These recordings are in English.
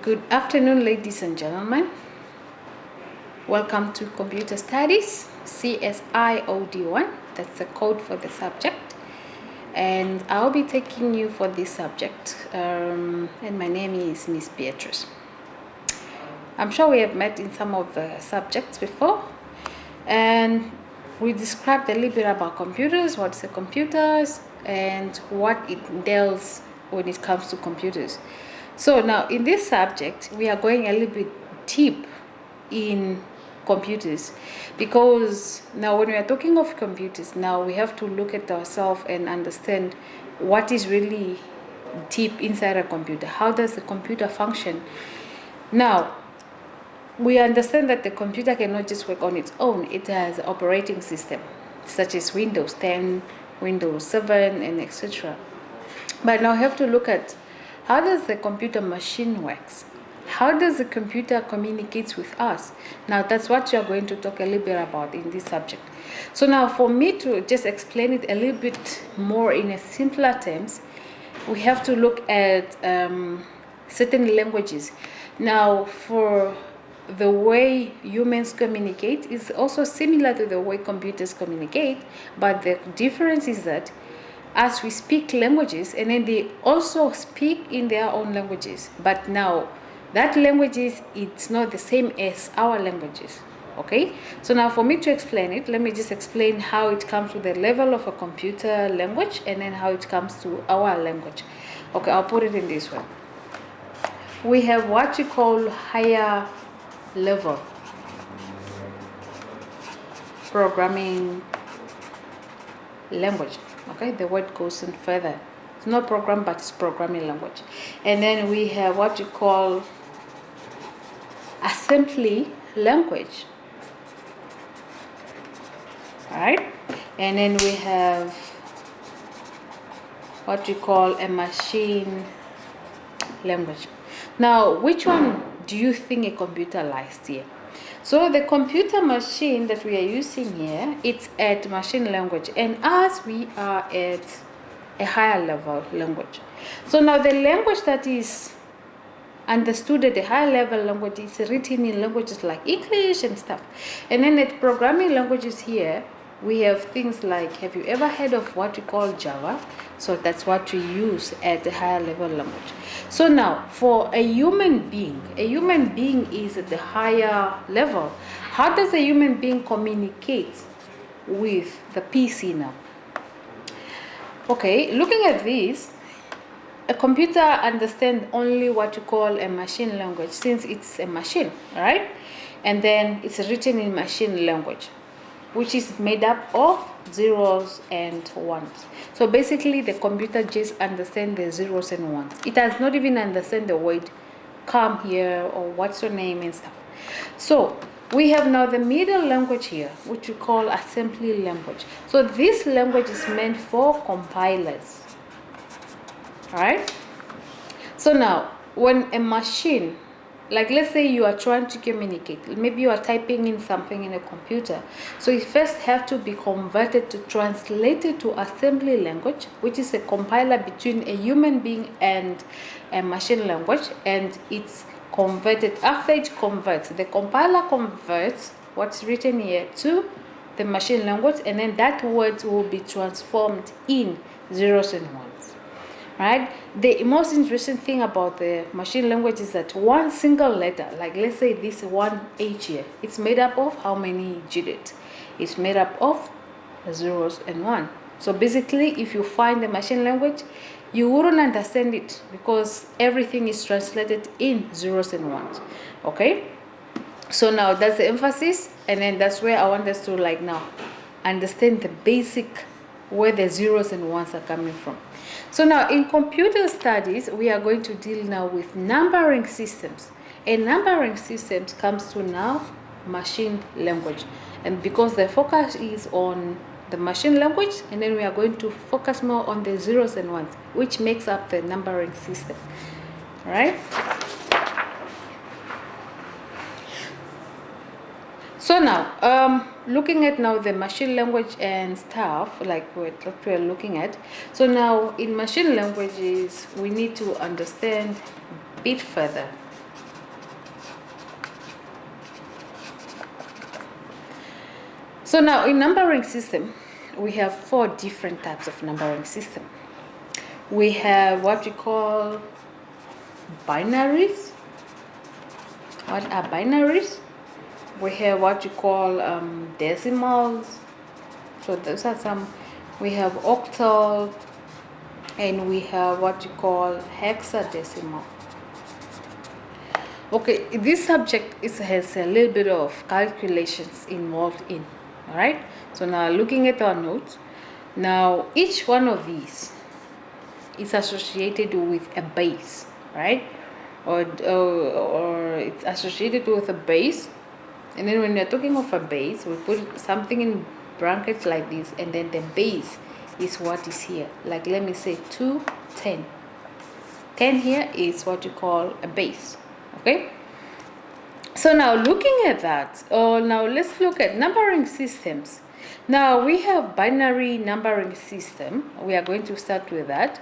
Good afternoon, ladies and gentlemen. Welcome to Computer Studies, CSIOD1. That's the code for the subject. And I'll be taking you for this subject. And my name is Miss Beatrice. I'm sure we have met in some of the subjects before. And we described a little bit about computers, what's the computers, and what it entails when it comes to computers. So now in this subject, we are going a little bit deep in computers, because now when we are talking of computers, now we have to look at ourselves and understand what is really deep inside a computer. How does the computer function? Now, we understand that the computer cannot just work on its own. It has an operating system, such as Windows 10, Windows 7, and etc. But now we have to look at how does the computer machine works? How does the computer communicate with us? Now that's what we are going to talk a little bit about in this subject. So now for me to just explain it a little bit more in a simpler terms, we have to look at certain languages. Now for the way humans communicate is also similar to the way computers communicate, but the difference is that as we speak languages, and then they also speak in their own languages, but now that languages, it's not the same as our languages. Okay, so now for me to explain it, let me just explain how it comes to the level of a computer language and then how it comes to our language. Okay, I'll put it in this way. We have what you call higher level programming language. Okay, the word goes in further. It's not program, but it's programming language. And then we have what you call assembly language. All right, and then we have what we call a machine language. Now, which one do you think a computer likes here? So the computer machine that we are using here, it's at machine language, and us, we are at a higher level language. So now the language that is understood at the higher level language is written in languages like English and stuff. And then at programming languages here, we have things like, have you ever heard of what we call Java? So that's what we use at the higher level language. So now for a human being is at the higher level. How does a human being communicate with the PC now? Okay, looking at this, a computer understands only what you call a machine language, since it's a machine, right? And then it's written in machine language, which is made up of zeros and ones. So basically the computer just understands the zeros and ones. It does not even understand the word come here or what's your name and stuff. So we have now the middle language here, which we call assembly language. So this language is meant for compilers. Alright? So now when a machine, like let's say you are trying to communicate, maybe you are typing in something in a computer, so it first have to be converted to translated to assembly language, which is a compiler between a human being and a machine language, and it's converted. After it converts, the compiler converts what's written here to the machine language, and then that word will be transformed in zeros and ones. Right? The most interesting thing about the machine language is that one single letter, like let's say this one H here, it's made up of how many digits? It's made up of zeros and one. So basically, if you find the machine language, you wouldn't understand it because everything is translated in zeros and ones. Okay? So now that's the emphasis, and then that's where I want us to like now understand the basic where the zeros and ones are coming from. So now in computer studies, we are going to deal now with numbering systems. And numbering systems comes to now machine language. And because the focus is on the machine language, and then we are going to focus more on the zeros and ones, which makes up the numbering system. All right? So now, looking at now the machine language and stuff, like what we're looking at. So now in machine languages, we need to understand a bit further So now in numbering system, we have 4 different types of numbering system. We have what we call binaries. What are binaries? We have what you call decimals. So those are some. We have octal, and we have what you call hexadecimal. Okay, this subject has a little bit of calculations involved in. All right. So now looking at our notes, now each one of these is associated with a base, right? Or it's associated with a base. And then when we're talking of a base, we put something in brackets like this, and then the base is what is here. Like let me say 2, 10. 10 here is what you call a base. Okay? So now looking at that, now let's look at numbering systems. Now we have binary numbering system. We are going to start with that.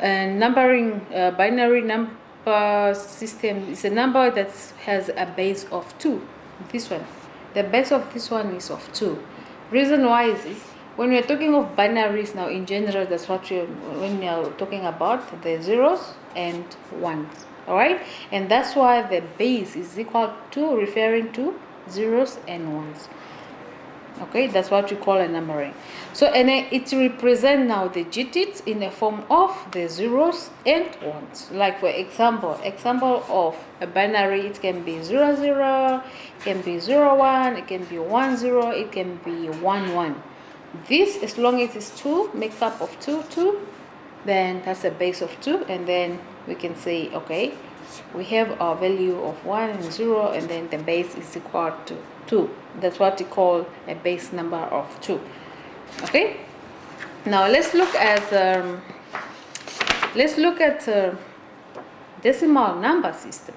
And binary number system is a number that has a base of 2. This one, the base of this one is of 2. Reason why is this: when we are talking of binaries now in general, that's what when we are talking about the zeros and ones. All right, and that's why the base is equal to referring to zeros and ones. Okay, that's what we call a numbering. So and it represents now the digits in the form of the zeros and ones. Like for example of a binary, it can be 0 0, it can be 0 1, it can be 1 0, it can be 1 1. This, as long as it's 2, makes up of 2 2, then that's a base of 2, and then we can say, okay, we have our value of 1 and 0, and then the base is equal to 2. That's what we call a base number of 2. Okay, now let's look at decimal number system.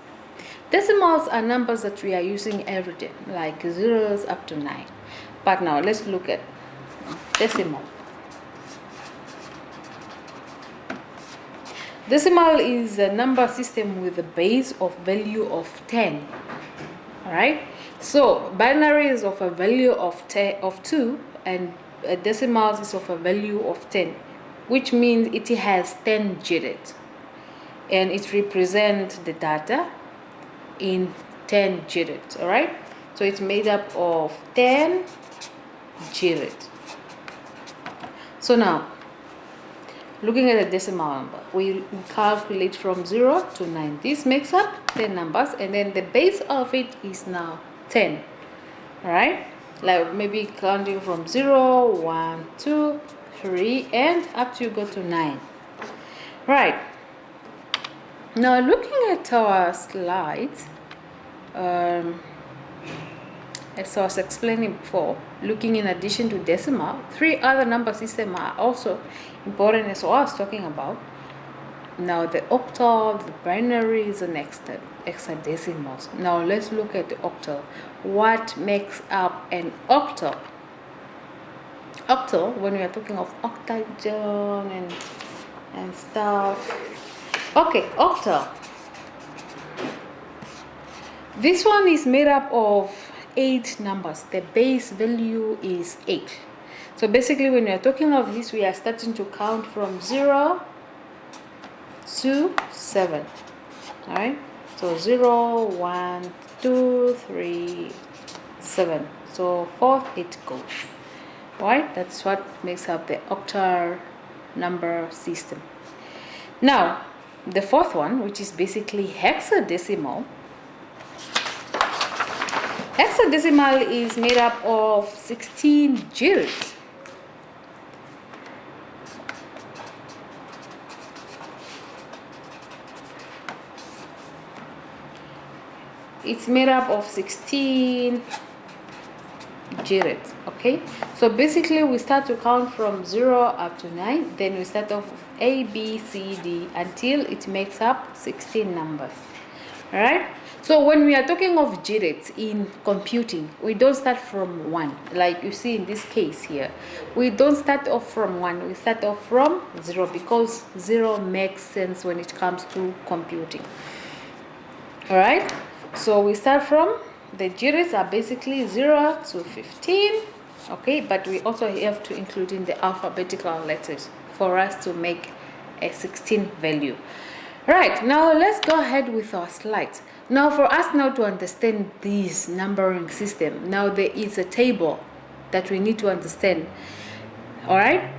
Decimals are numbers that we are using every day, like zeros up to 9. But now let's look at decimal. Decimal is a number system with a base of value of 10. All right. So binary is of a value of 2, and decimals is of a value of 10, which means it has 10 digits, and it represents the data in 10 digits. All right. So it's made up of 10 digits. So now, looking at the decimal number, we calculate from 0 to 9. This makes up 10 numbers, and then the base of it is now 10. Right? Like maybe counting from 0, 1, 2, 3, and up to you go to 9. Right. Now looking at our slides, as I was explaining before, looking in addition to decimal, 3 other number systems are also important as I was talking about. Now the octal, the binaries, and hexadecimals. Now let's look at the octal. What makes up an octal? Octal, when we are talking of octagon and stuff. Okay, octal. This one is made up of 8 numbers. The base value is 8. So basically when we are talking of this, we are starting to count from 0 to 7. All right. So 0, 1, 2, 3, 7. So forth it goes. All right. That's what makes up the octal number system. Now, the fourth one, which is basically hexadecimal. Hexadecimal is made up of 16 digits. It's made up of 16 digits. Okay, so basically we start to count from 0 up to 9, then we start off with A, B, C, D until it makes up 16 numbers. All right. So when we are talking of digits in computing, we don't start from 1, like you see in this case here. We don't start off from 1, we start off from 0, because 0 makes sense when it comes to computing. All right. So we start from the digits are basically 0 to 15. Okay, but we also have to include in the alphabetical letters for us to make a 16 value. Right, now let's go ahead with our slides. Now for us now to understand this numbering system, now there is a table that we need to understand. All right,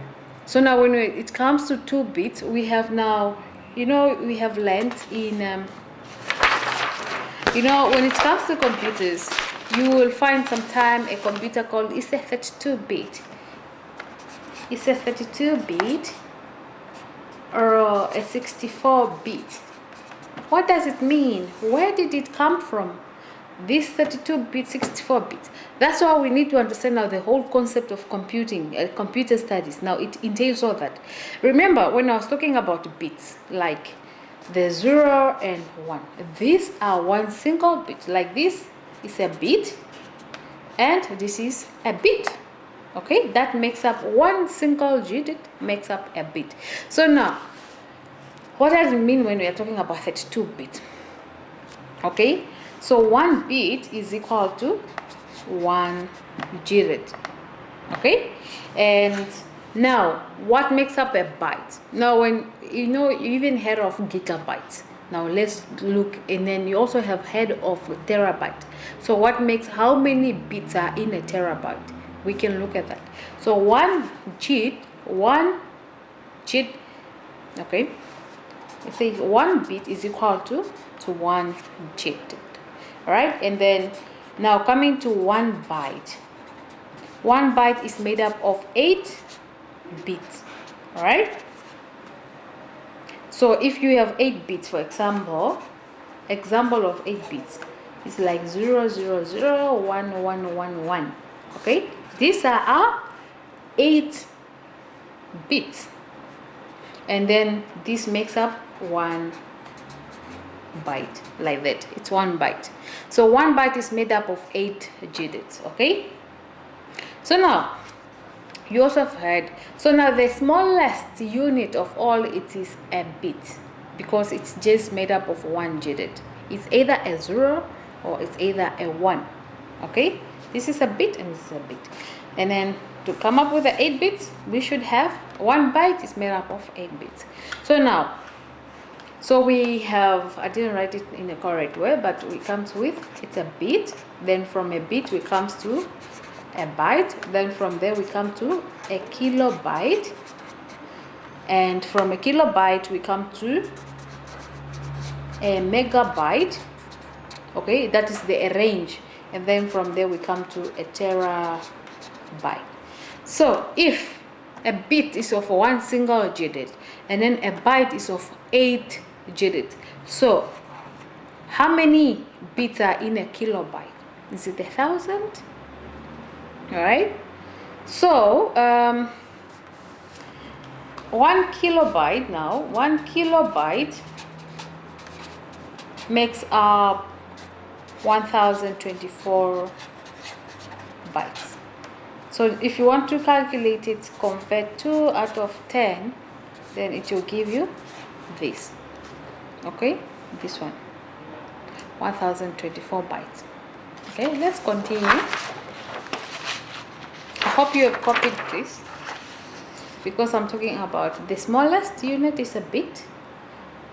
so now when it comes to 2 bits, we have now, we have length in when it comes to computers, you will find sometime a computer called, it's a 32-bit. It's a 32-bit or a 64-bit. What does it mean? Where did it come from? This 32-bit, 64-bit. That's why we need to understand now the whole concept of computing, computer studies. Now it entails all that. Remember when I was talking about bits, like the 0 and 1. These are one single bit. Like this is a bit, and this is a bit. Okay, that makes up one single digit, makes up a bit. So now, what does it mean when we are talking about 32-bit? Okay, so 1 bit is equal to 1 digit. Okay, and now what makes up a byte? Now when you even heard of gigabytes. Now let's look, and then you also have heard of terabyte. So what makes, how many bits are in a terabyte? We can look at that. So 1 bit, okay, it says 1 bit is equal to 1 bit. All right, and then now coming to 1 byte. 1 byte is made up of 8 bits. All right, so if you have 8 bits, for example of 8 bits is like 0 0 0 1 1 1 1. Okay, these are our 8 bits, and then this makes up 1 byte, like that. It's 1 byte. So 1 byte is made up of 8 digits. Okay, so now you also have heard, so now the smallest unit of all, it is a bit, because it's just made up of 1 digit. It's either a 0 or it's either a 1. Okay, this is a bit and this is a bit. And then to come up with the 8 bits, we should have 1 byte is made up of 8 bits. So now, so we have, I didn't write it in the correct way, but it comes with, it's a bit. Then from a bit we comes to a byte. Then from there we come to a kilobyte, and from a kilobyte we come to a megabyte. Okay, that is the range. And then from there we come to a terabyte. So if a bit is of 1 single digit, and then a byte is of 8 digits, so how many bits are in a kilobyte? Is it 1,000? All right, so 1 kilobyte, now 1 kilobyte makes up 1024 bytes. So if you want to calculate it, convert 2 out of 10, then it will give you this. Okay, this one, 1024 bytes. Okay, let's continue. I hope you have copied this, because I'm talking about the smallest unit is a bit,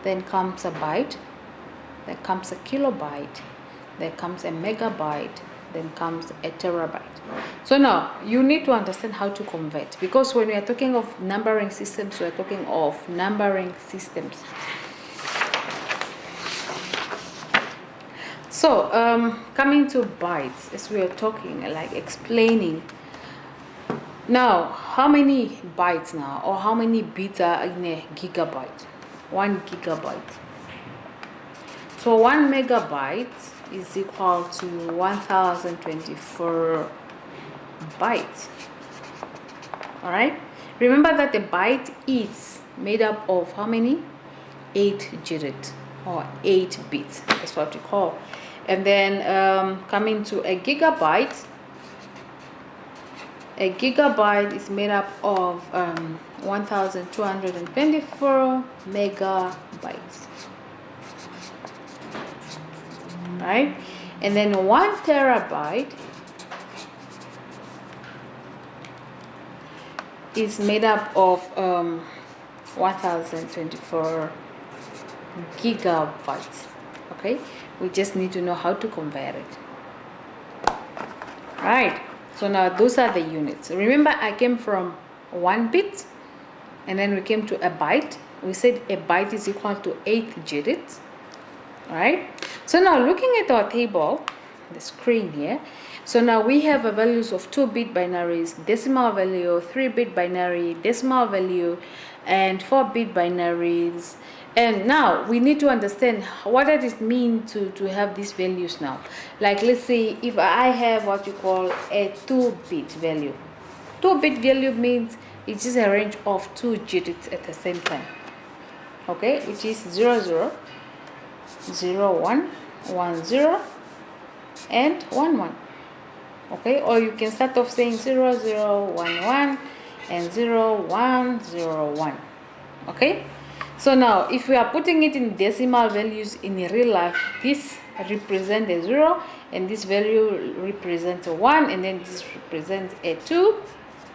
then comes a byte, then comes a kilobyte, then comes a megabyte, then comes a terabyte. So now you need to understand how to convert, because when we are talking of numbering systems, we are talking of numbering systems. So coming to bytes, as we are talking, like explaining. Now, how many bytes now, or how many bits are in a gigabyte? 1 gigabyte. So 1 megabyte is equal to 1024 bytes. All right. Remember that the byte is made up of how many? 8 digits, or 8 bits. That's what we call. And then coming to a gigabyte. A gigabyte is made up of 1224 megabytes. Right? And then 1 terabyte is made up of 1024 gigabytes. Okay, we just need to know how to convert it. Right, so now those are the units. Remember, I came from 1 bit and then we came to a byte. We said a byte is equal to 8 digits. Right, so now looking at our table, the screen here, so now we have a values of 2-bit binaries, decimal value, 3-bit binary, decimal value, and 4-bit binaries. And now we need to understand what does it mean to have these values now. Like, let's say if I have what you call a 2-bit value. 2-bit value means it's just a range of 2 digits at the same time. Okay, which is 00, 01, 10, and 11. Okay, or you can start off saying 0011 and 0101. Okay, so now if we are putting it in decimal values in real life, this represents a 0 and this value represents a 1, and then this represents a 2,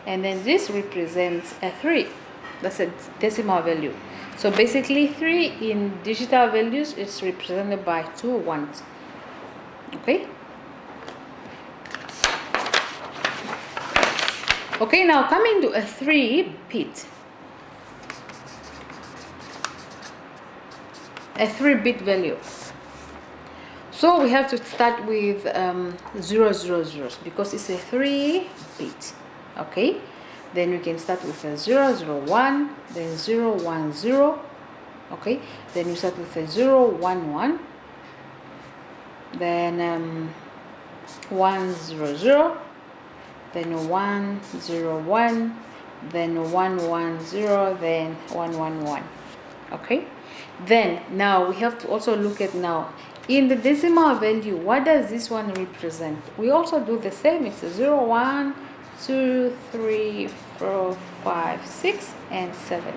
and then this represents a 3. That's a decimal value. So basically 3 in digital values is represented by 2 ones. Okay. Okay, now coming to a 3-bit. A 3-bit value. So we have to start with 000 because it's a 3-bit. Okay. Then we can start with a 001, then 010. Okay. Then you start with a 011, then 100, then 101, then 110, then 111. Okay. Then now we have to also look at now in the decimal value, what does this one represent? We also do the same. It's a 01, 2, 3, 4, 5, 6, and 7.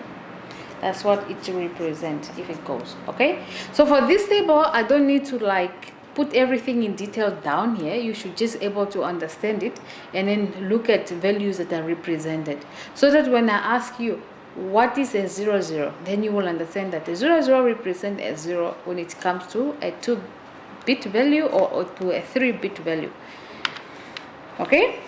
That's what it represents if it goes. Okay. So for this table, I don't need to like put everything in detail down here. You should just able to understand it and then look at values that are represented, so that when I ask you what is a 00, then you will understand that the 00 represents a 0 when it comes to a 2-bit value or to a 3-bit value. Okay.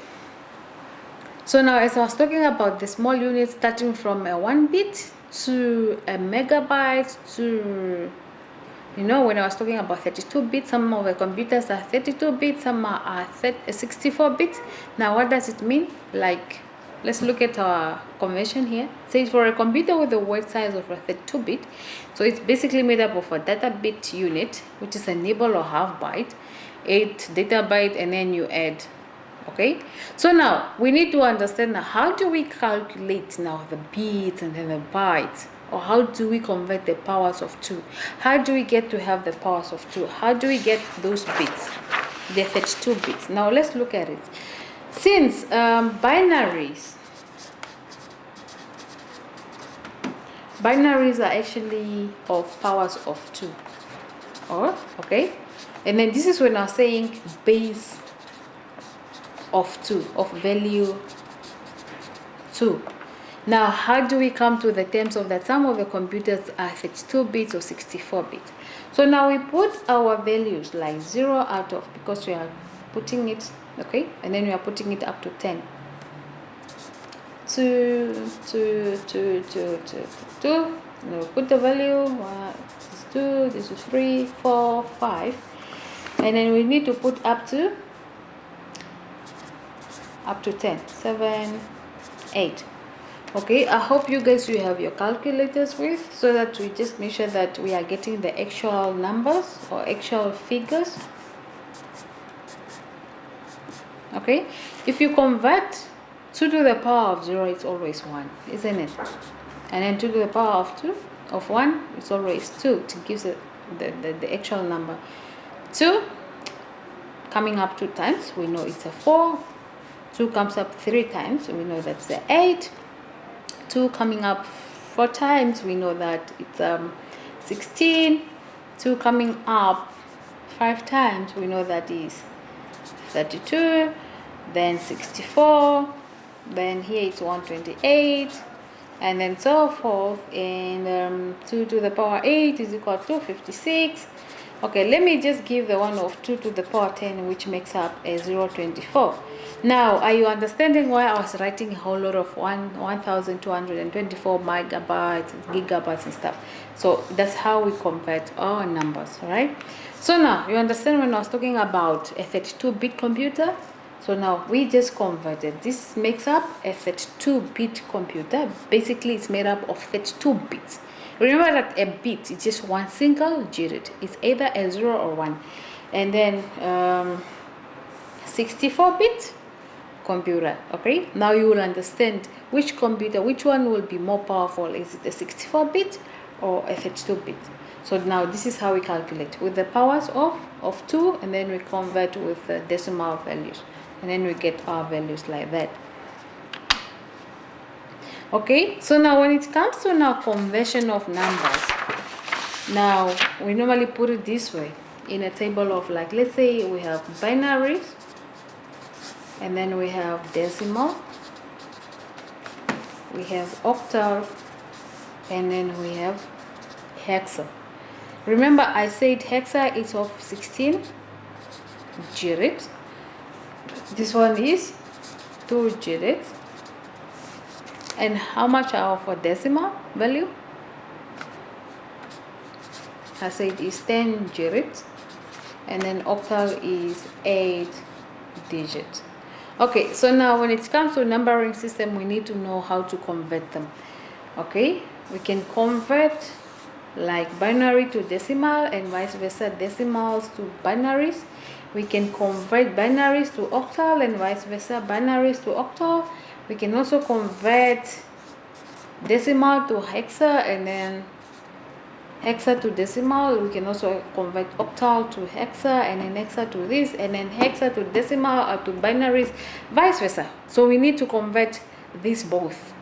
So now, as I was talking about the small units starting from a 1 bit to a megabyte to, you know, when I was talking about 32 bits, some of the computers are 32 bits, some are 64 bits. Now, what does it mean? Like, let's look at our convention here. Say for a computer with a word size of a 32 bit, so it's basically made up of a data bit unit, which is a nibble or half byte, 8 data byte, and then you add. Okay, so now we need to understand now, how do we calculate now the bits and then the bytes, or how do we convert the powers of 2? How do we get to have the powers of 2? How do we get those bits, the 32 bits? Now let's look at it. Since binaries are actually of powers of 2, okay, and then this is when I'm saying base of 2, of value 2. Now, how do we come to the terms of that some of the computers are 32 bits or 64 bits? So now we put our values like 0 out of, because we are putting it, okay, and then we are putting it up to 10. 2, 2, 2, 2, 2, 2. Now put the value, this is 2, this is 3, 4, 5, and then we need to put up to 10, 7, 8. Okay, I hope you guys you have your calculators with, so that we just make sure that we are getting the actual numbers or actual figures. Okay, if you convert 2 to the power of 0, it's always 1, isn't it? And then 2 to the power of 2 of 1, it's always 2. It gives it the actual number. 2 coming up 2 times, we know it's a 4. 2 comes up 3 times, we know that's the 8. 2 coming up 4 times, we know that it's 16. 2 coming up 5 times, we know that is 32, then 64, then here it's 128, and then so forth. And 2 to the power 8 is equal to 56. Okay, let me just give the one of 2 to the power 10, which makes up a 0.24. Now, are you understanding why I was writing a whole lot of 1224 megabytes, gigabytes and stuff? So that's how we convert our numbers, right? So now, you understand when I was talking about a 32-bit computer? So now we just converted. This makes up a 32-bit computer. Basically, it's made up of 32 bits. Remember that a bit is just one single digit. It's either a 0 or 1. And then 64-bit computer. Okay, now you will understand which computer, which one will be more powerful. Is it a 64-bit or a 32-bit? So now this is how we calculate with the powers of 2, and then we convert with the decimal values, and then we get our values like that. Okay, so now when it comes to now conversion of numbers, now we normally put it this way in a table of, like, let's say we have binaries, and then we have decimal, we have octal, and then we have hexa. Remember I said hexa is of 16 digits. This one is 2 digits. And how much are for decimal value? I said is 10 digits, and then octal is 8 digits. Okay, so now when it comes to numbering system, we need to know how to convert them. Okay, we can convert like binary to decimal and vice versa, decimals to binaries. We can convert binaries to octal and vice versa, binaries to octal. We can also convert decimal to hexa, and then hexa to decimal. We can also convert octal to hexa, and then hexa to this, and then hexa to decimal or to binaries, vice versa. So we need to convert these both,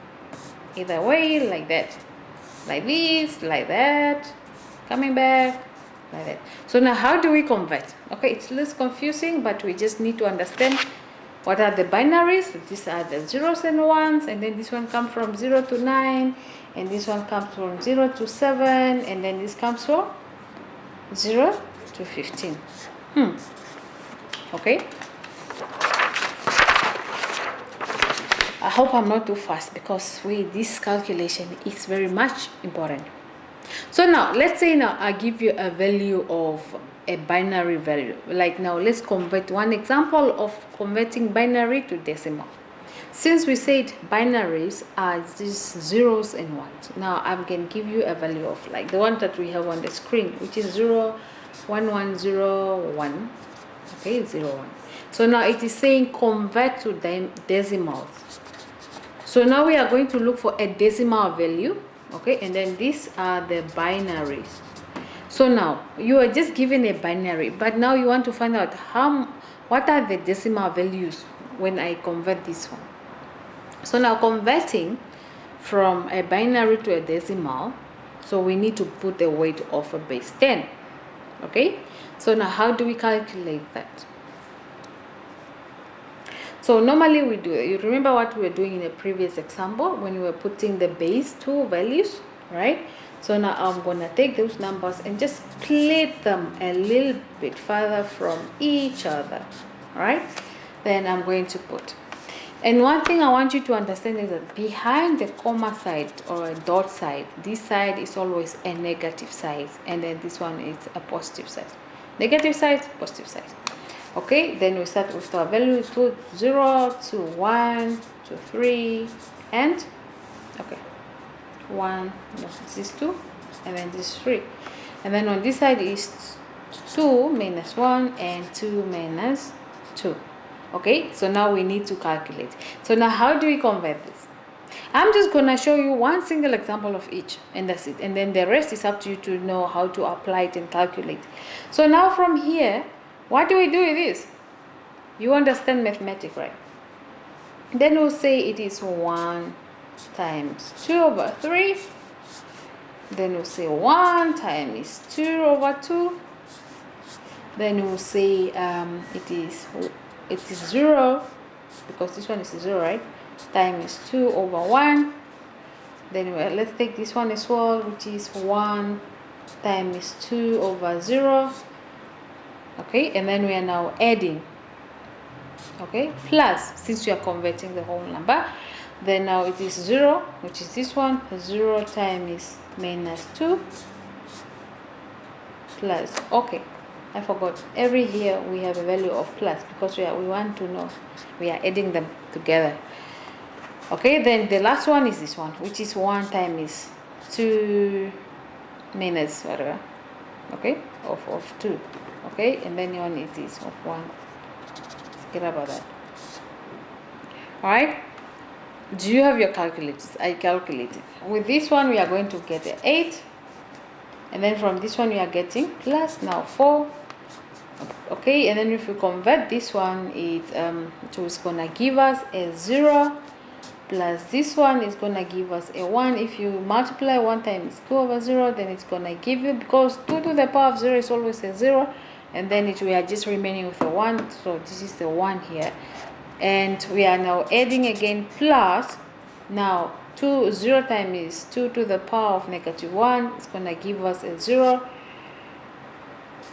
either way, like that, like this, like that, coming back, like that. So now how do we convert? Okay, it's less confusing, but we just need to understand what are the binaries. These are the zeros and ones, and then this one comes from 0 to 9, and this one comes from 0 to 7, and then this comes from 0 to 15. Okay, I hope I'm not too fast, because this calculation is very much important. So now let's say now I give you a value of a binary value. Like now let's convert one example of converting binary to decimal. Since we said binaries are these zeros and ones, now I'm going to give you a value of like the one that we have on the screen, which is 0 1 1 0 1. Okay, 0 1. So now it is saying convert to decimals. So now we are going to look for a decimal value. Okay, and then these are the binaries. So now you are just given a binary, but now you want to find out what are the decimal values when I convert this one. So now converting from a binary to a decimal, so we need to put the weight of a base 10. Okay, so now how do we calculate that? So normally we do, you remember what we were doing in the previous example when we were putting the base 2 values, right? So now I'm gonna take those numbers and just split them a little bit further from each other, right? Then I'm going to put, and one thing I want you to understand is that behind the comma side or a dot side, this side is always a negative side, and then this one is a positive side. Negative side, positive side. Okay, then we start with our value to 0 to 1 to 3, and okay, 1, no, this is 2, and then this is 3, and then on this side is 2 minus 1 and 2 minus 2. Okay, so now we need to calculate. So now how do we convert this? I'm just gonna show you one single example of each, and that's it, and then the rest is up to you to know how to apply it and calculate. So now from here, what do we do with this? You understand mathematics, right? Then we'll say it is 1 times 2 over 3. Then we'll say 1 times 2 over 2. then we'll say it is 0, because this one is 0, right? Times 2 over 1. Then let's take this one as well, which is 1 times 2 over 0. Okay, and then we are now adding. Okay, plus, since we are converting the whole number, then now it is 0, which is this one. 0 times minus 2 plus. Okay, I forgot. Every here we have a value of plus, because we want to know we are adding them together. Okay, then the last one is this one, which is 1 times 2 minus whatever. Okay, of 2. Okay, and then one is this of 1. Forget about that. All right, do you have your calculators? I calculated. With this one we are going to get an 8, and then from this one we are getting plus now 4. Okay, and then if we convert this one, it's gonna give us a 0, plus this one is gonna give us a 1. If you multiply 1 times 2 over 0, then it's gonna give you, because 2 to the power of 0 is always a 0, and then we are just remaining with a 1. So this is the 1 here, and we are now adding again, plus now 0 times 2 to the power of -1 is gonna give us a 0,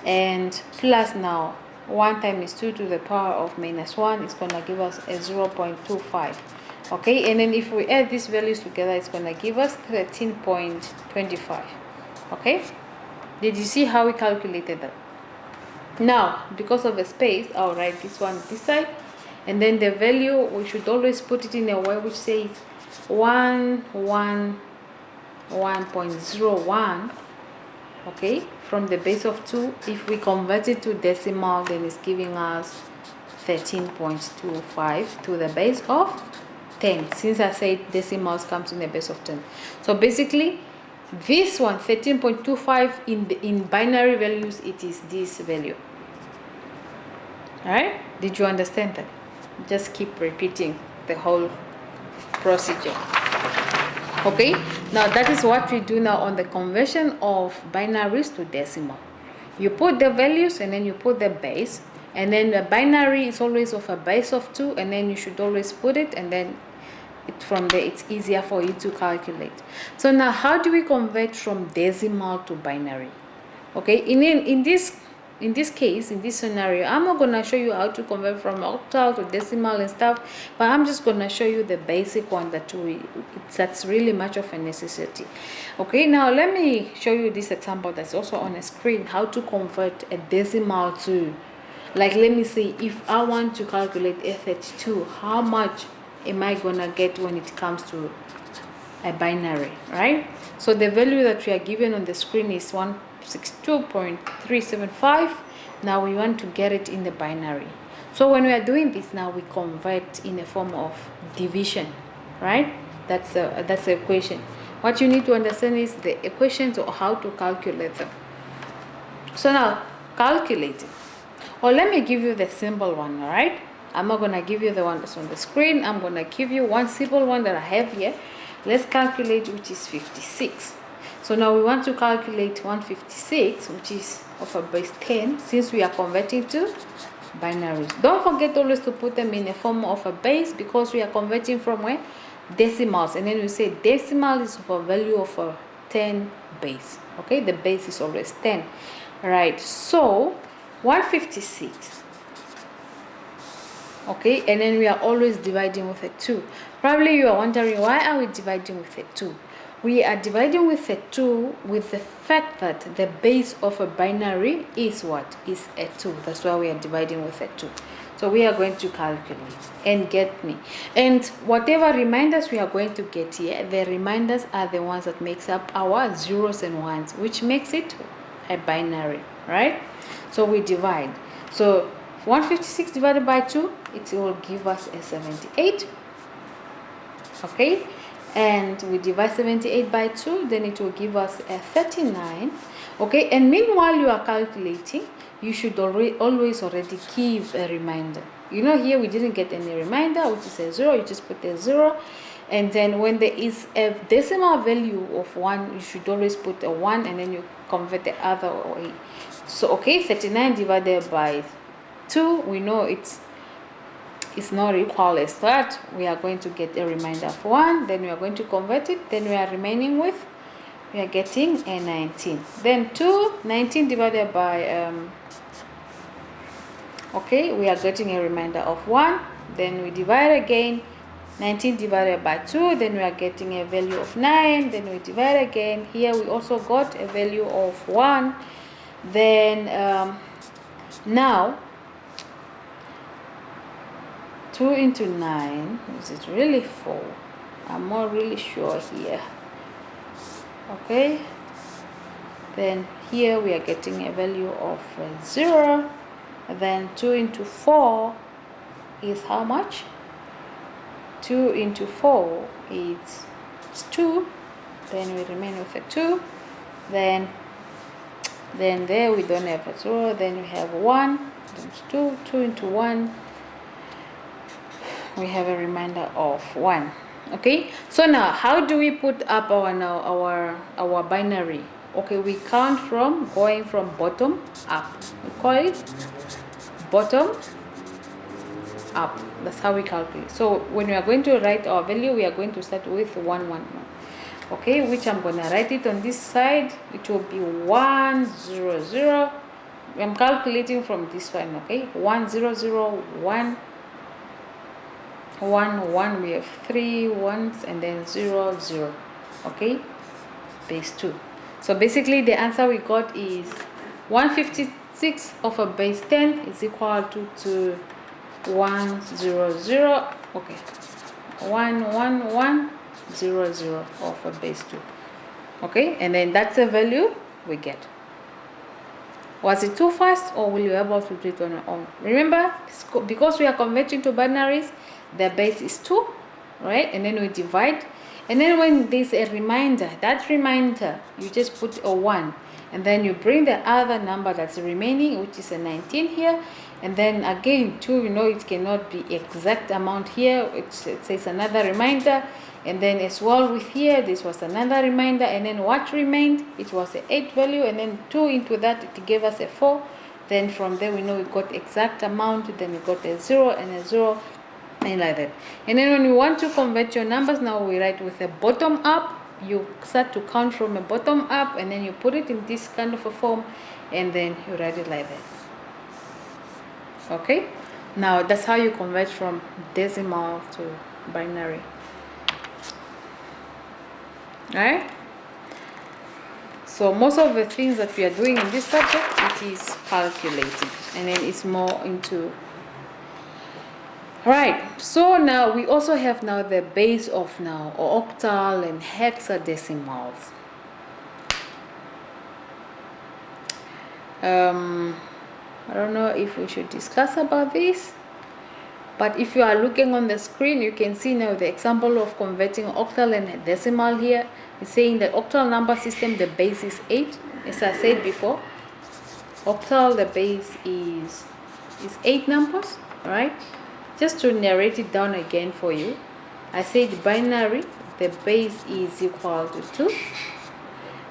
and plus now 1 times 2 to the power of -1 is gonna give us a 0.25. Okay, and then if we add these values together, it's gonna give us 13.25. Okay, did you see how we calculated that? Now, because of a space, I'll write this one this side, and then the value, we should always put it in a way which says 111.01. Okay, from the base of 2. If we convert it to decimal, then it's giving us 13.25 to the base of 10, since I said decimals comes in the base of 10. So basically this one, 13.25, in binary values, it is this value. All right, did you understand that? Just keep repeating the whole procedure. Okay, now that is what we do now on the conversion of binaries to decimal. You put the values, and then you put the base, and then the binary is always of a base of 2, and then you should always put it, and then from there it's easier for you to calculate. So now how do we convert from decimal to binary? Okay, in this case, in this scenario, I'm not gonna show you how to convert from octal to decimal and stuff, but I'm just gonna show you the basic one that's really much of a necessity. Okay, now let me show you this example that's also on the screen, how to convert a decimal to, like, let me see, if I want to calculate a 32, how much am I gonna get when it comes to a binary, right? So the value that we are given on the screen is 162.375. Now we want to get it in the binary. So when we are doing this, now we convert in a form of division, right? That's the equation. What you need to understand is the equations or how to calculate them. So now calculating, or let me give you the simple one. All right, I'm not gonna give you the one that's on the screen. I'm gonna give you one simple one that I have here. Let's calculate, which is 56. So now we want to calculate 156, which is of a base 10, since we are converting to binaries. Don't forget always to put them in a form of a base, because we are converting from where? Decimals. And then we say decimal is of a value of a 10 base. Okay, the base is always 10. Right, so 156. Okay, and then we are always dividing with a 2. Probably you are wondering, why are we dividing with a 2? We are dividing with a 2 with the fact that the base of a binary is what? Is a 2. That's why we are dividing with a 2. So we are going to calculate and get me. And whatever reminders we are going to get here, the reminders are the ones that makes up our zeros and ones, which makes it a binary, right? So we divide. So 156 divided by 2, it will give us a 78. Okay, and we divide 78 by 2, then it will give us a 39. Okay, and meanwhile you are calculating, you should always already give a reminder. You know, here we didn't get any reminder, which is a 0. You just put a 0, And then when there is a decimal value of 1, you should always put a 1 and then you convert the other way. So okay, 39 divided by 2, we know it's not equal as that. We are going to get a remainder of 1, then we are going to convert it, then we are remaining with, we are getting a 19. Then 19 divided by okay, we are getting a remainder of 1, then we divide again, 19 divided by 2, then we are getting a value of 9, then we divide again. Here we also got a value of 1. Then now 2 into 9, is it really 4? I'm not really sure here. Okay, then here we are getting a value of 0. Then 2 into 4 is how much? 2 into 4 is 2. Then we remain with a 2. Then there we don't have a 0. Then we have 1. That's 2. 2 into 1. We have a remainder of 1. Okay. So now, how do we put up our binary? Okay, we count from going from bottom up. We call it bottom up. That's how we calculate. So when we are going to write our value, we are going to start with 111. Okay, which I'm gonna write it on this side. It will be 100. I'm calculating from this one. Okay, 1001 1 1. We have 3 ones and then 0 0. Okay, base 2. So basically the answer we got is 156 over base 10 is equal to 100. Okay, 11100 over base 2. Okay, and then that's the value we get. Was it too fast, or will you be able to do it on your own? Remember, because we are converting to binaries, the base is 2, right? And then we divide. And then when there's a reminder, that reminder, you just put a 1. And then you bring the other number that's remaining, which is a 19 here. And then again, 2, you know, it cannot be exact amount here. It says another reminder. And then as well with here, this was another reminder. And then what remained? It was a 8 value. And then 2 into that, it gave us a 4. Then from there, we know we got exact amount. Then we got a 0 and a 0. And like that. And then when you want to convert your numbers, now we write with a bottom up. You start to count from a bottom up, and then you put it in this kind of a form, and then you write it like that. Okay, now that's how you convert from decimal to binary. Alright, so most of the things that we are doing in this subject, it is calculating, and then it's more into. Right, so now we also have now the base of now octal and hexadecimals. I don't know if we should discuss about this, but if you are looking on the screen, you can see now the example of converting octal and decimal here. It's saying that octal number system, the base is 8. As I said before, octal, the base is 8 numbers, right? Just to narrate it down again for you, I said binary, the base is equal to 2,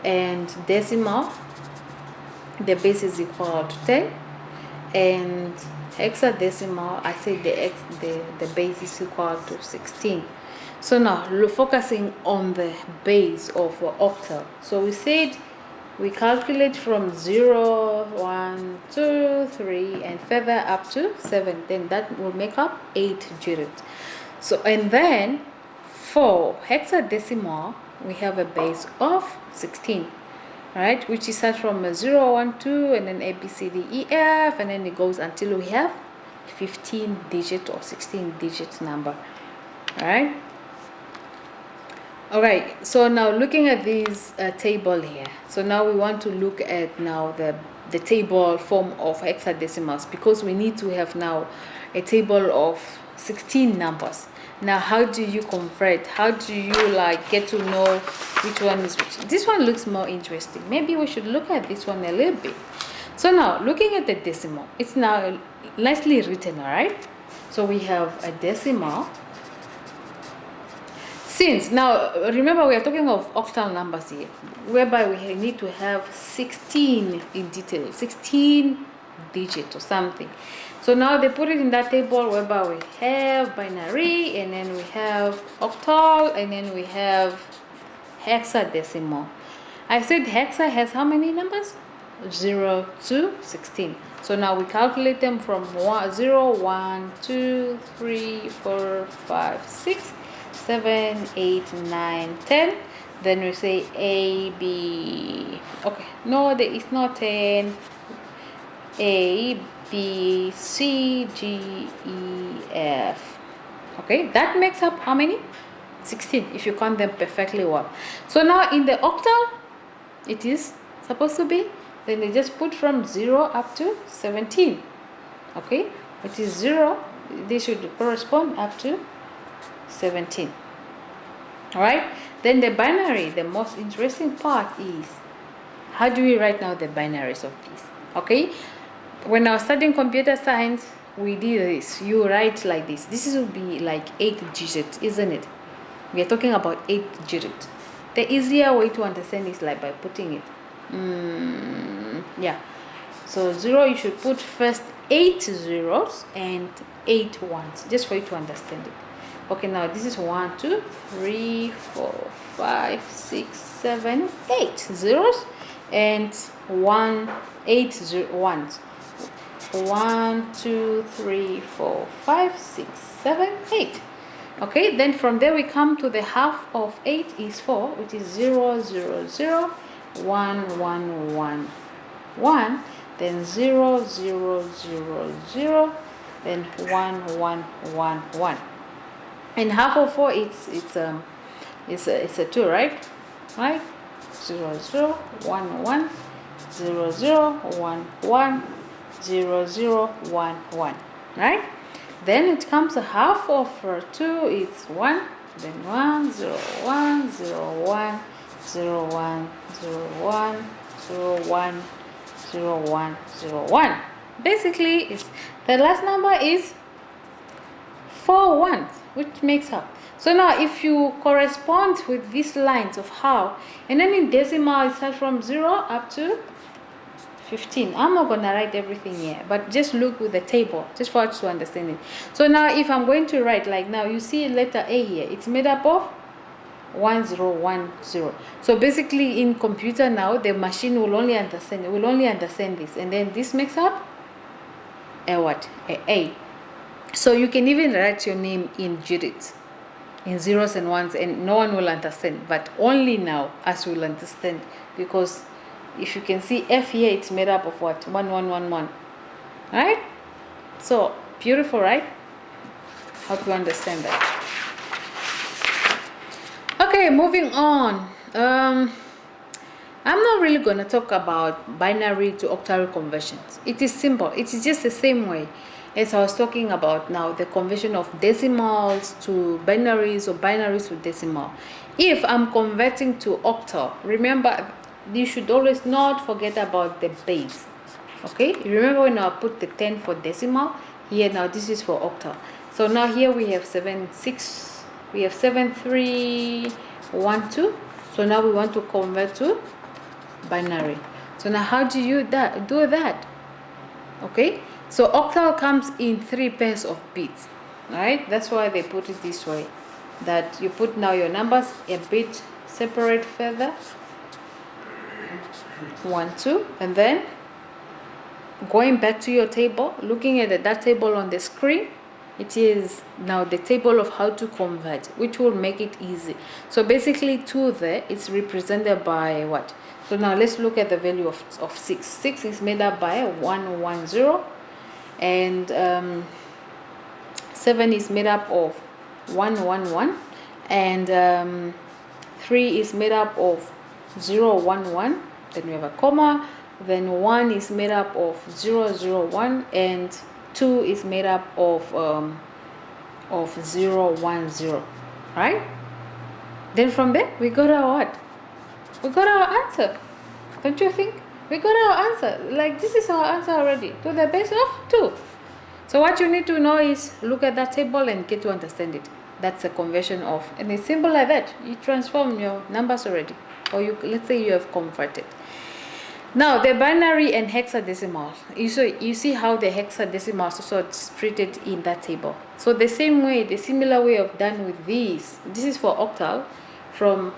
and decimal, the base is equal to 10, and hexadecimal, I said the base is equal to 16. So now focusing on the base of octal. So we said we calculate from 0, 1, 2, 3, and further up to 7. Then that will make up 8 digits. So, and then for hexadecimal, we have a base of 16, right? Which is start from 0, 1, 2, and then A, B, C, D, E, F, and then it goes until we have 15 digit or 16 digits number, right? Alright, so now looking at this table here, so now we want to look at now the table form of hexadecimals, because we need to have now a table of 16 numbers. Now how do you convert? How do you like get to know which one is which? This one looks more interesting. Maybe we should look at this one a little bit. So now looking at the decimal, it's now nicely written, alright? So we have a decimal. Since now, remember we are talking of octal numbers here, whereby we need to have 16 in detail, 16 digits or something. So now they put it in that table whereby we have binary, and then we have octal, and then we have hexadecimal. I said hexa has how many numbers? 0 to 16. So now we calculate them from 0, 1, 2, 3, 4, 5, 6, 7, 8, 9, 10. Then we say A, B. Okay, no, there is not 10. A, B, C, G, E, F. Okay, that makes up how many? 16 if you count them perfectly well. So now in the octal, it is supposed to be, then they just put from 0 up to 17. Okay, it is 0, they should correspond up to 17. All right, then the binary, the most interesting part is how do we write now the binaries of these? Okay, when I was studying computer science, we did this. You write like this. This will be like 8 digits, isn't it? We are talking about 8 digits. The easier way to understand is like by putting it. Yeah. So 0, you should put first 8 zeros and 8 ones, just for you to understand it. Okay, now this is 1, 2, 3, 4, 5, 6, 7, 8 zeros and 8 ones. 1, 2, 3, 4, 5, 6, 7, 8. Okay, then from there we come to the half of 8 is 4, which is 0, 0, 0, 1, 1, 1, 1, then 0, 0, 0, 0, then 1, 1, 1, 1. And half of 4 it's a 2, right? Right? 0, 0, 1, 1, 0, 0, 1, 1, 0, 0, 1, 1. Right? Then it comes a half of 2, it's 1, then 1, 0, 1, 0, 1, 0, 1, 0, 1, 0, 1, 0, 1, 0, 1. Basically, it's, the last number is 4 ones, which makes up. So now if you correspond with these lines of how, and then in decimal it starts from 0 up to 15. I'm not gonna write everything here, but just look with the table, just for us to understand it. So now if I'm going to write, like now you see letter A here, it's made up of 1, 0, 1, 0. So basically in computer now, the machine will only understand this, and then this makes up a what? A. So you can even write your name in digits, in zeros and ones, and no one will understand, but only now us will understand, because if you can see F here, it's made up of what? 1, 1, 1, 1. Right? So beautiful, right? Hope you understand that. Okay, moving on. I'm not really going to talk about binary to octal conversions. It is simple. It is just the same way as I was talking about now, the conversion of decimals to binaries or binaries to decimal. If I'm converting to octal, remember, you should always not forget about the base. Okay, remember when I put the 10 for decimal here, now this is for octal. So now here we have 7, 6, we have 7, 3, 1, 2. So now we want to convert to binary. So now how do you do that? Okay, so octal comes in 3 pairs of bits. Right, that's why they put it this way, that you put now your numbers a bit separate further, 1, 2, and then going back to your table, looking at that table on the screen, it is now the table of how to convert, which will make it easy. So basically 2 there, it's represented by what? So now let's look at the value of 6. 6 is made up by 1, 1, 0, and 7 is made up of 1, 1, 1, and 3 is made up of 0, 1, 1. Then we have a comma, then 1 is made up of 0, 0, 1, and 2 is made up of 0, 1, 0, right? Then from there we got our what? We got our answer. Don't you think? We got our answer. Like, this is our answer already, to the base of 2. So what you need to know is look at that table and get to understand it. That's a conversion of, and it's simple like that. You transform your numbers already, or let's say you have converted. Now the binary and hexadecimal. You see how the hexadecimal is also treated in that table. So the same way, the similar way of done with these. This is for octal, from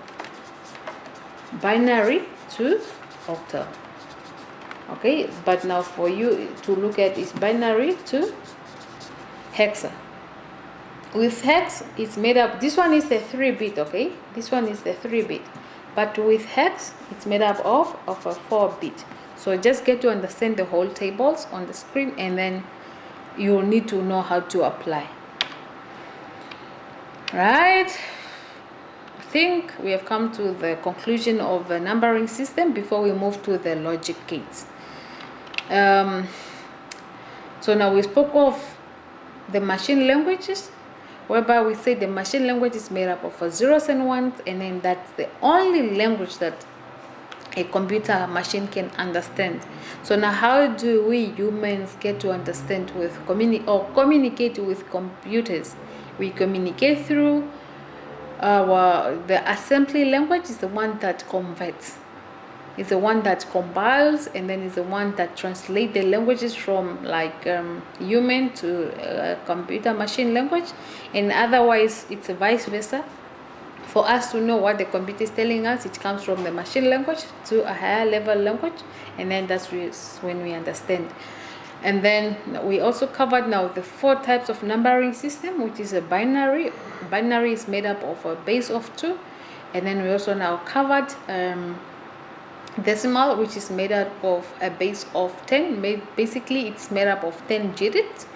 binary to octal. Okay, but now for you to look at is binary to hexa. With hex, it's made up. This one is the 3-bit. Okay, this one is the 3-bit. But with hex, it's made up of a 4-bit. So just get to understand the whole tables on the screen, and then you'll need to know how to apply. Right? I think we have come to the conclusion of the numbering system before we move to the logic gates. So now we spoke of the machine languages, whereby we say the machine language is made up of zeros and ones, and then that's the only language that a computer machine can understand. So now how do we humans get to understand with communicate with computers? We communicate through the assembly language is the one that converts. It's the one that compiles, and then it's the one that translates the languages from like human to computer machine language, and otherwise it's vice versa. For us to know what the computer is telling us, it comes from the machine language to a higher level language, and then that's when we understand. And then we also covered now the 4 types of numbering system, which is a binary. Binary is made up of a base of 2, and then we also now covered decimal, which is made up of a base of 10. Basically it's made up of 10 digits.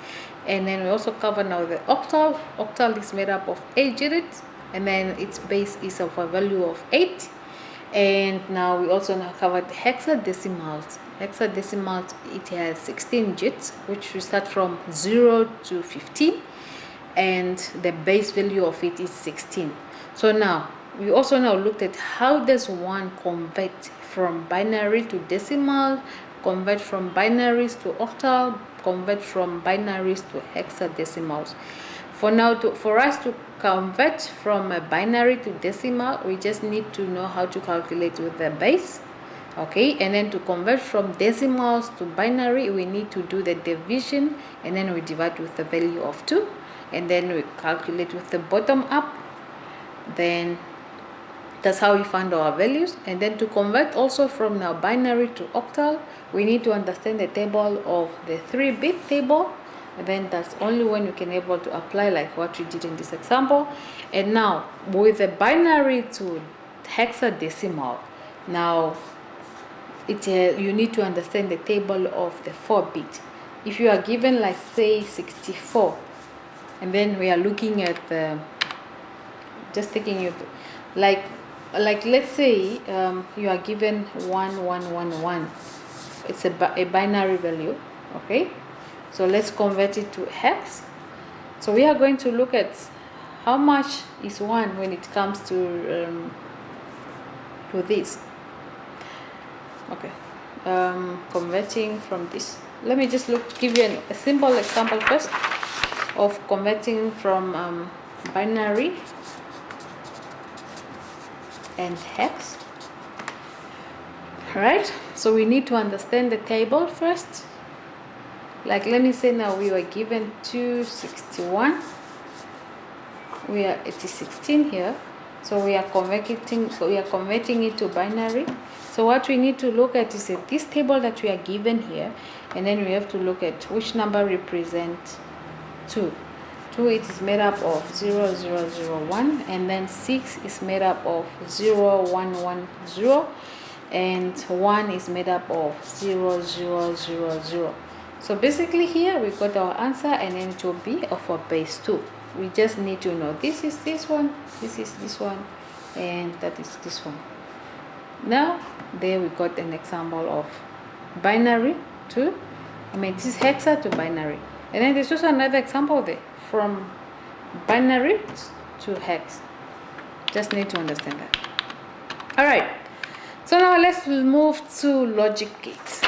And then we also cover now the octal. Octal is made up of 8 digits, and then its base is of a value of 8. And now we also now covered hexadecimals. Hexadecimals, it has 16 digits, which we start from 0 to 15, and the base value of it is 16. So now we also now looked at how does one convert from binary to decimal, convert from binaries to octal, convert from binaries to hexadecimals. For us to convert from a binary to decimal, we just need to know how to calculate with the base. Okay, and then to convert from decimals to binary, we need to do the division, and then we divide with the value of 2, and then we calculate with the bottom up. Then that's how we find our values. And then to convert also from now binary to octal, we need to understand the table of the 3-bit table, and then that's only when you can able to apply like what we did in this example. And now with the binary to hexadecimal, now you need to understand the table of the 4-bit. If you are given like say 64, and then we are looking at the just taking you like let's say you are given 1111. It's a binary value. Okay, so let's convert it to hex. So we are going to look at how much is 1 when it comes to this. Okay, converting from this. Let me just give you a simple example first of converting from binary and hex. Right, so we need to understand the table first. Like let me say now we were given 261, we are it is 16 here, so we are converting it to binary. So what we need to look at is this table that we are given here, and then we have to look at which number represents 2. 2, it is made up of 0, 0, 0, 1, and then 6 is made up of 0, 1, 1, 0, and 1 is made up of 0, 0, 0, 0. So basically here we got our answer, and then it will be of a base 2. We just need to know this is this one, this is this one, and that is this one. Now there we got an example of binary to, this is hexa to binary, and then there's also another example there from binary to hex. Just need to understand that. All right, so now let's move to logic gates.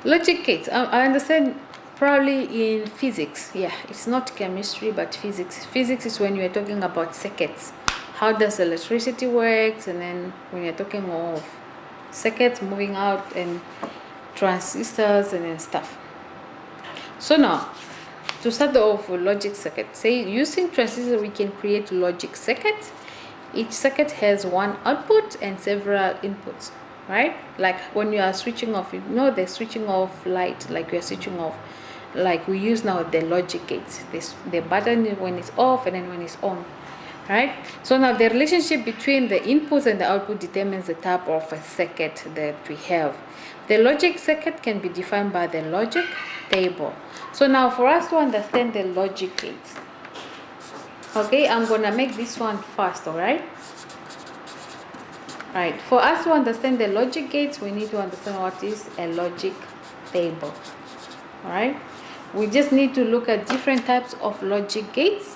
Logic gates, I understand probably in physics. Yeah, it's not chemistry but physics. Physics is when you're talking about circuits, how does electricity works, and then when you're talking of circuits moving out and transistors and then stuff. So now to start off with logic circuit, say using transistor we can create logic circuits. Each circuit has one output and several inputs, right? Like when you are switching off, you know, the switching off light, like we are switching off, like we use now the logic gates, this the button when it's off and then when it's on, right? So now the relationship between the inputs and the output determines the type of a circuit that we have. The logic circuit can be defined by the logic table. So now for us to understand the logic gates, okay, I'm gonna make this one fast. All right, for us to understand the logic gates, we need to understand what is a logic table. All right, we just need to look at different types of logic gates,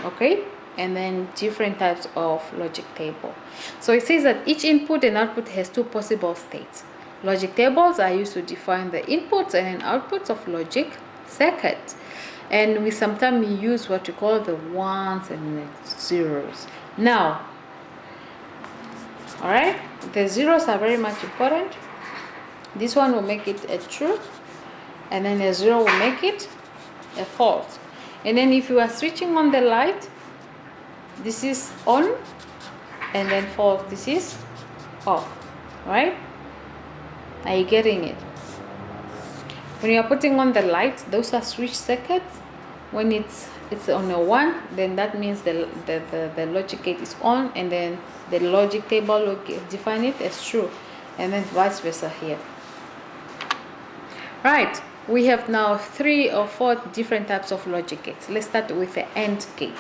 okay, and then different types of logic table. So it says that each input and output has two possible states. Logic tables are used to define the inputs and outputs of logic circuits, and we sometimes use what we call the ones and the zeros. Now, all right, the zeros are very much important. This one will make it a true, and then a zero will make it a false. And then if you are switching on the light, this is on, and then false, this is off, right? Are you getting it? When you are putting on the lights, those are switch circuits. When it's on a 1, then that means the logic gate is on, and then the logic table will define it as true, and then vice versa here. Right, we have now 3 or 4 different types of logic gates. Let's start with the AND gate.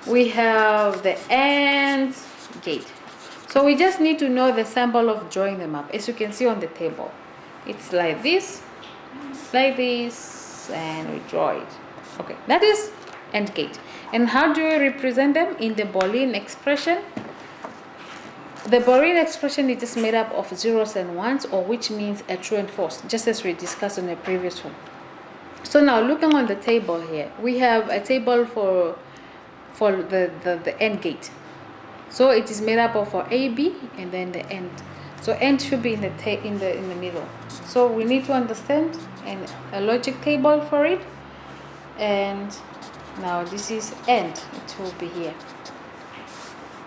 We have the AND gate. So we just need to know the symbol of drawing them up. As you can see on the table, it's like this, and we draw it. Okay, that is AND gate. And how do we represent them in the Boolean expression? The Boolean expression is just made up of zeros and ones, or which means a true and false, just as we discussed in the previous one. So now looking on the table here, we have a table for the AND gate. So it is made up of A, B, and then the AND. So AND should be in the middle. So we need to understand a logic table for it. And now this is AND. It will be here.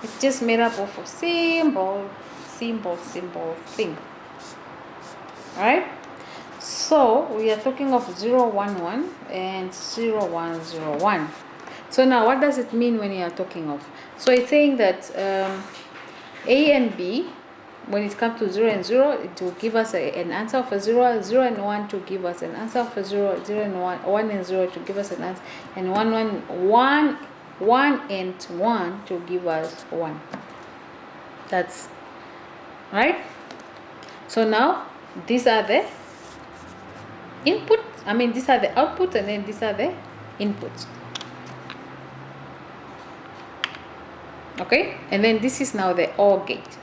It's just made up of a symbol thing. Alright? So we are talking of 0, 1, 1 and 0, 1, 0, 1. So now what does it mean when you are talking of? So it's saying that A and B, when it comes to 0 and 0, it will give us an answer of a 0, 0 and 1 to give us an answer of a 0, 0 and 1, 1 and 0 to give us an answer, and 1 and 1 to give us 1. That's right. So now these are the input, these are the outputs, and then these are the inputs. Okay, and then this is now the OR gate.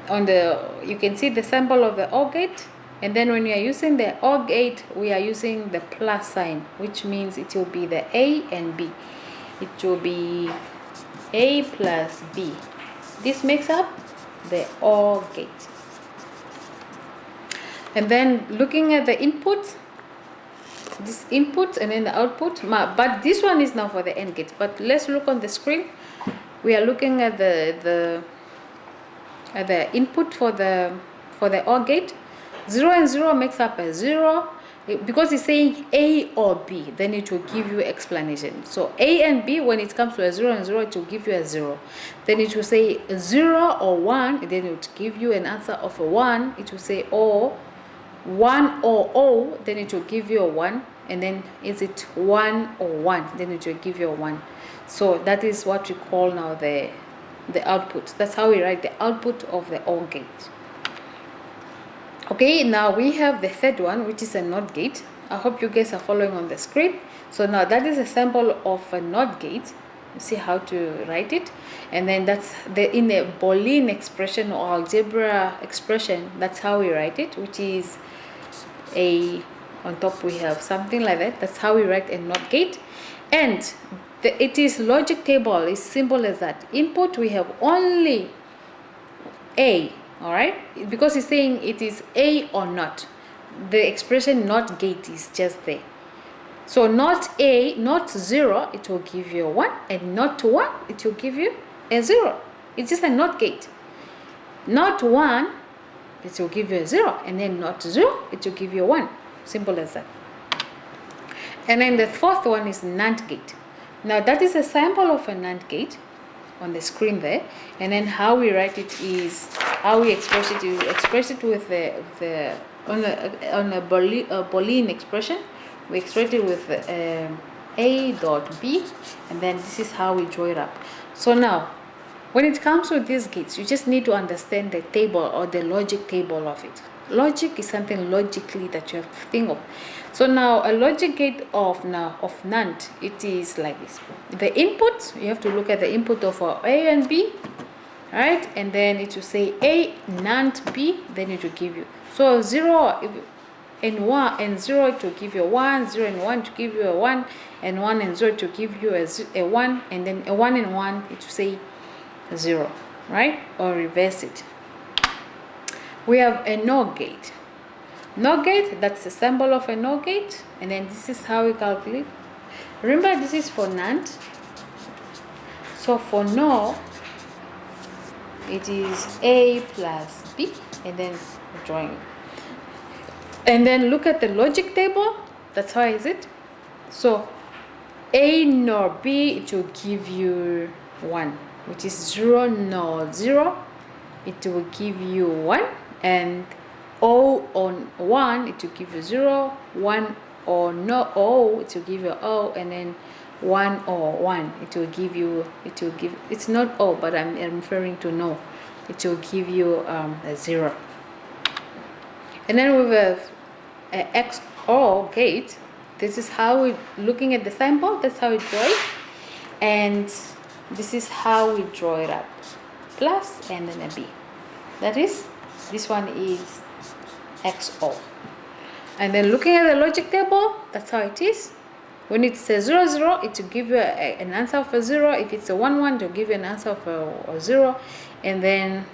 You can see the symbol of the OR gate, and then when you are using the OR gate, we are using the plus sign, which means it will be the A and B. It will be A plus B. This makes up the OR gate. And then looking at the inputs, this input and then the output, but this one is now for the AND gate. But let's look on the screen. We are looking at the input for the OR gate. 0 and 0 makes up a 0. Because it's saying A or B, then it will give you explanation. So A and B, when it comes to a 0 and 0, it will give you a 0. Then it will say 0 or 1, then it will give you an answer of a 1. It will say O, 1 or O, then it will give you a 1. And then is it 1 or 1, then it will give you a 1. So that is what we call now the output. That's how we write the output of the OR gate. Okay, now we have the third one, which is a NOT gate. I hope you guys are following on the screen. So now that is a sample of a NOT gate. see how to write it. And then that's in a Boolean expression or algebra expression, that's how we write it, which is on top we have something like that. That's how we write a NOT gate. And it is logic table, is simple as that. Input, we have only A, all right, because it's saying it is A or not. The expression NOT gate is just there. So not A, not 0, it will give you a 1, and not 1, it will give you a 0. It's just a NOT gate. Not 1, it will give you a 0, and then not 0, it will give you a 1. Simple as that. And then the fourth one is NAND gate. Now that is a sample of a NAND gate on the screen there. And then how we write it is, how we express it, you express it with on a Boolean expression. We express it with A dot B, and then this is how we draw it up. So now, when it comes to these gates, you just need to understand the table or the logic table of it. Logic is something logically that you have to think of. So now a logic gate of NAND, it is like this. The input, you have to look at the input of A and B, right? And then it will say A NAND B, then it will give you. So 0 and 1 and 0 to give you a 1, 0 and 1 to give you a 1, and 1 and 0 to give you a 1, and then a 1 and 1 it will say 0, right? Or reverse it. We have a NOR gate. NOR gate, that's the symbol of a NOR gate, and then this is how we calculate. Remember, this is for NAND. So for NOR, it is A plus B, and then drawing. And then look at the logic table. That's how is it. So A NOR B, it will give you 1, which is 0 NOR 0. It will give you 1, and O on 1, it will give you 0, 1 or no O, it will give you O, and then 1 or 1, it will give, it's not O, but I'm referring to no, it will give you a 0. And then with a XOR gate, this is how we, looking at the sample, that's how we draw it, and this is how we draw it up, plus and then a B. That is, this one is XOR. And then looking at the logic table, that's how it is. When it's a 0 0, it will give you an answer of a 0. If it's a 1 1, it will give you an answer of a 0. And then,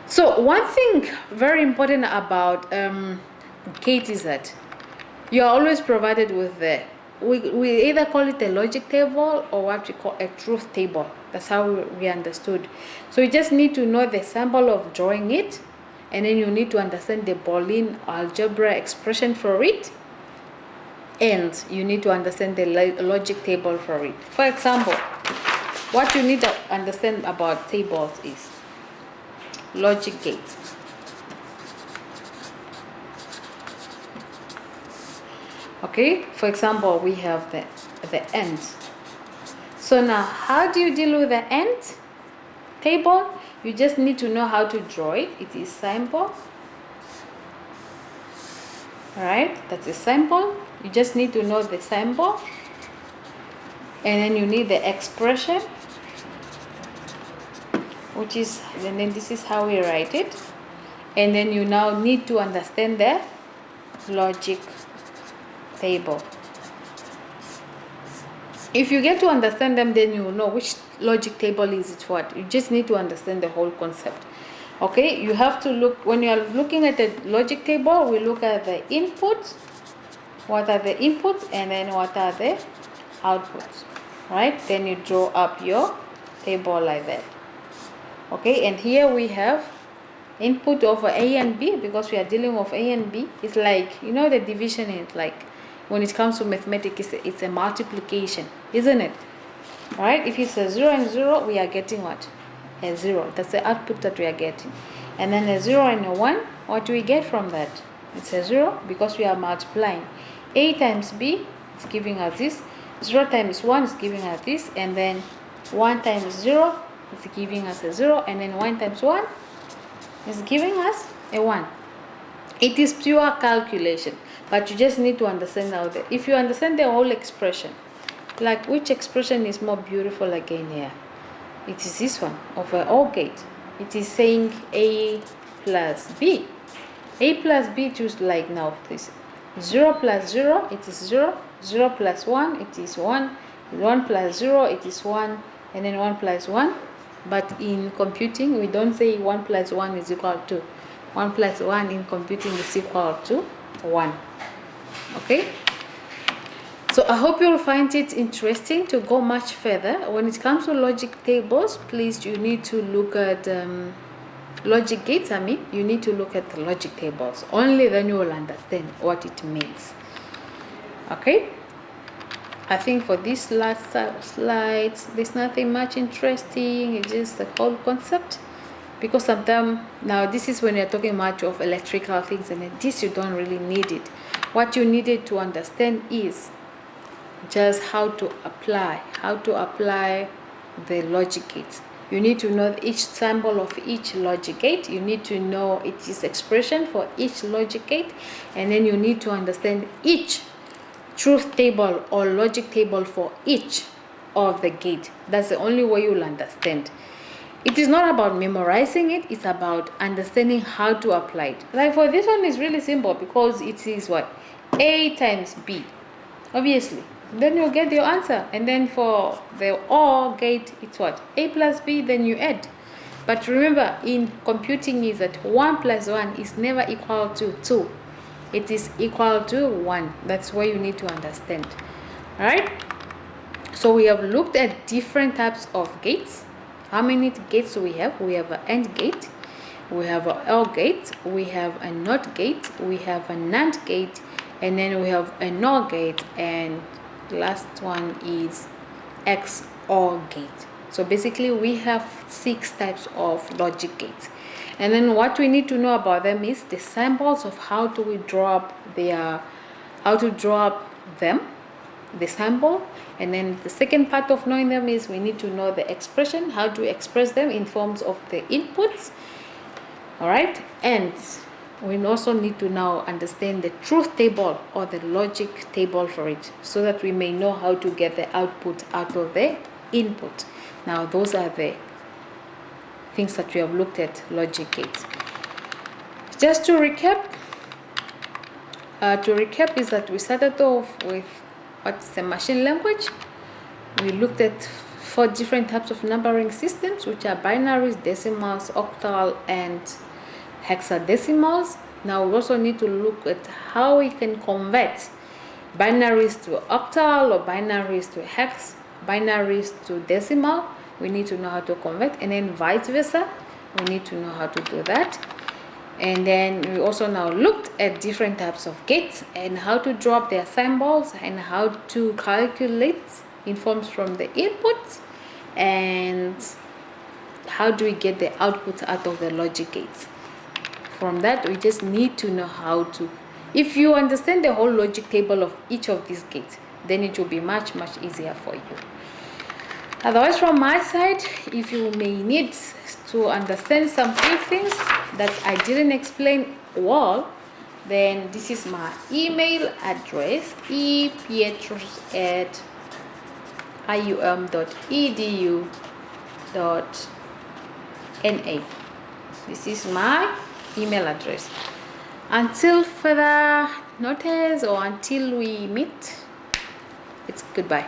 so one thing very important about gate is that you are always provided with we either call it a logic table or what we call a truth table. That's how we understood. So you just need to know the symbol of drawing it, and then you need to understand the Boolean algebra expression for it, and you need to understand the logic table for it. For example, what you need to understand about tables is logic gates. Okay, for example, we have the AND. So now, how do you deal with the AND table? You just need to know how to draw it. It is simple. Alright, that's a symbol. You just need to know the symbol. And then you need the expression, which is, and then this is how we write it. And then you now need to understand the logic table. If you get to understand them, then you will know which logic table is it what. You just need to understand the whole concept. Okay, you have to look, when you are looking at the logic table, we look at the inputs, what are the inputs, and then what are the outputs, right? Then you draw up your table like that. Okay, and here we have input of A and B, because we are dealing with A and B. It's like, you know, the division is like, when it comes to mathematics, it's a multiplication, isn't it? Right? If it's a 0 and 0, we are getting what? A 0. That's the output that we are getting. And then a 0 and a 1, what do we get from that? It's a 0, because we are multiplying. A times B is giving us this. 0 times 1 is giving us this. And then 1 times 0 is giving us a 0. And then 1 times 1 is giving us a 1. It is pure calculation. But you just need to understand how if you understand the whole expression, Like, which expression is more beautiful again here? It is this one of an OR gate. It is saying A plus B. A plus B, just like now this 0 plus 0, it is 0. 0 plus 1, it is 1. 1 plus 0, it is 1. And then 1 plus 1. But in computing, we don't say 1 plus 1 is equal to 1 plus 1 in computing is equal to 1. Okay? So I hope you'll find it interesting to go much further. When it comes to logic tables, please, you need to look at logic gates. You need to look at the logic tables. Only then you will understand what it means. Okay? I think for this last slides, there's nothing much interesting. It's just the whole concept. Because sometimes, now this is when you're talking much of electrical things, and this you don't really need it. What you needed to understand is just how to apply the logic gates. You need to know each symbol of each logic gate. You need to know its expression for each logic gate, and then you need to understand each truth table or logic table for each of the gate. That's the only way you'll understand. It is not about memorizing it, it's about understanding how to apply it. Like for this one, it's really simple because it is what? A times B, obviously. Then you'll get your answer. And then for the OR gate, it's what? A plus B, then you add. But remember, in computing is that 1 plus 1 is never equal to 2. It is equal to 1. That's why you need to understand. Alright? So we have looked at different types of gates. How many gates do we have? We have an AND gate. We have an OR gate. We have a NOT gate. We have a NAND gate. And then we have a NOR gate. And last one is XOR gate. So basically we have 6 types of logic gates. And then what we need to know about them is the symbols of how to draw them, the symbol. And then the second part of knowing them is we need to know the expression, how to express them in forms of the inputs. All right, and we also need to now understand the truth table or the logic table for it, so that we may know how to get the output out of the input. Now those are the things that we have looked at logic gates. Just to recap is that we started off with what's the machine language. We looked at 4 different types of numbering systems, which are binaries, decimals, octal, and hexadecimals. Now we also need to look at how we can convert binaries to octal or binaries to hex, binaries to decimal. We need to know how to convert, and then vice versa. We need to know how to do that. And then we also now looked at different types of gates and how to draw up their symbols and how to calculate informs from the inputs, and how do we get the output out of the logic gates. From that, we just need to know how to, if you understand the whole logic table of each of these gates, then it will be much easier for you. Otherwise, from my side, if you may need to understand some few things that I didn't explain well, then this is my email address, epetrus@ium.edu.na. This is my email address. Until further notice, or until we meet, it's goodbye.